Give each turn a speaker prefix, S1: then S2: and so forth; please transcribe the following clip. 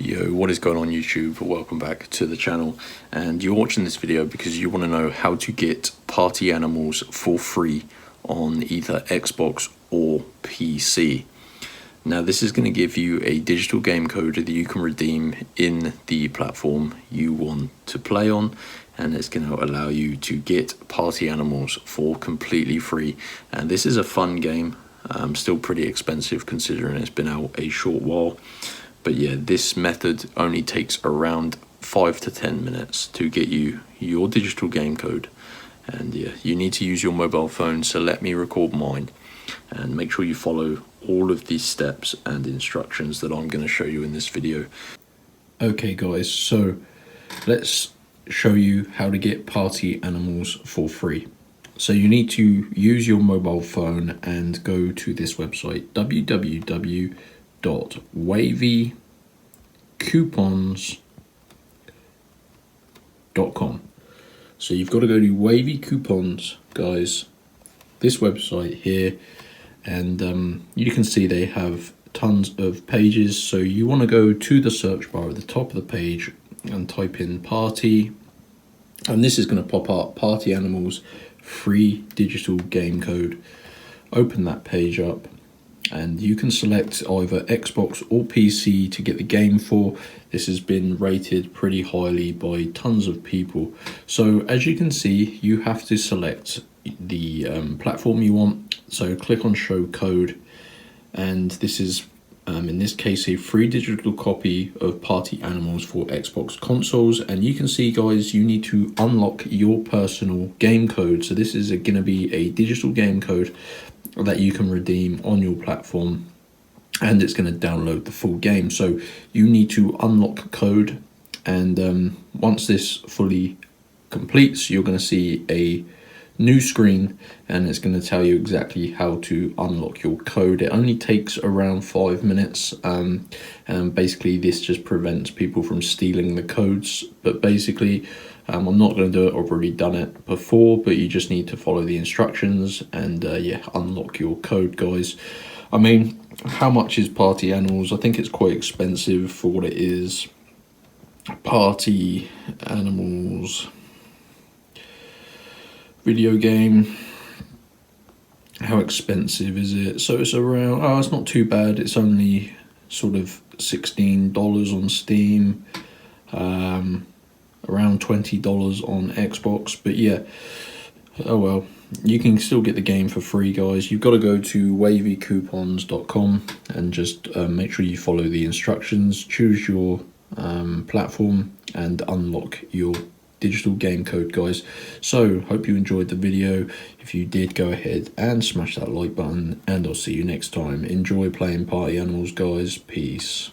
S1: Yo, what is going on YouTube? Welcome back to the channel, and you're watching this video because you want to know how to get party animals for free on either Xbox or PC. Now this is going to give you a digital game code that you can redeem in the platform you want to play on, and it's going to allow you to get party animals for completely free. And this is a fun game, still pretty expensive considering it's been out a short while. But yeah, this method only takes around 5 to 10 minutes to get you your digital game code. And yeah, you need to use your mobile phone, so let me record mine. And make sure you follow all of these steps and instructions that I'm going to show you in this video. Okay guys, so let's show you how to get party animals for free. So you need to use your mobile phone and go to this website, www.wavycoupons.com. So you've got to go to Wavy Coupons, guys, this website here, and you can see they have tons of pages. So you want to go to the search bar at the top of the page and type in party, and this is going to pop up party animals free digital game code. Open that page up, and you can select either Xbox or PC to get the game for. This has been rated pretty highly by tons of people. So as you can see, you have to select the platform you want. So click on show code, and this is in this case a free digital copy of Party Animals for Xbox consoles. And you can see, guys, you need to unlock your personal game code. So this is going to be a digital game code that you can redeem on your platform, and it's going to download the full game. So you need to unlock code, and once this fully completes, you're going to see a new screen, and it's going to tell you exactly how to unlock your code. It only takes around 5 minutes, and basically this just prevents people from stealing the codes. But basically I'm not going to do it, I've already done it before, but you just need to follow the instructions and yeah, unlock your code, guys. I mean, how much is Party Animals? I think it's quite expensive for what it is. Party Animals video game, how expensive is it? So it's around, oh, it's not too bad. It's only sort of $16 on Steam, around $20 on Xbox. But yeah, oh well, you can still get the game for free, guys. You've got to go to wavycoupons.com and just make sure you follow the instructions, choose your platform, and unlock your digital game code, guys. So hope you enjoyed the video. If you did, go ahead and smash that like button, and I'll see you next time. Enjoy playing Party Animals, guys. Peace.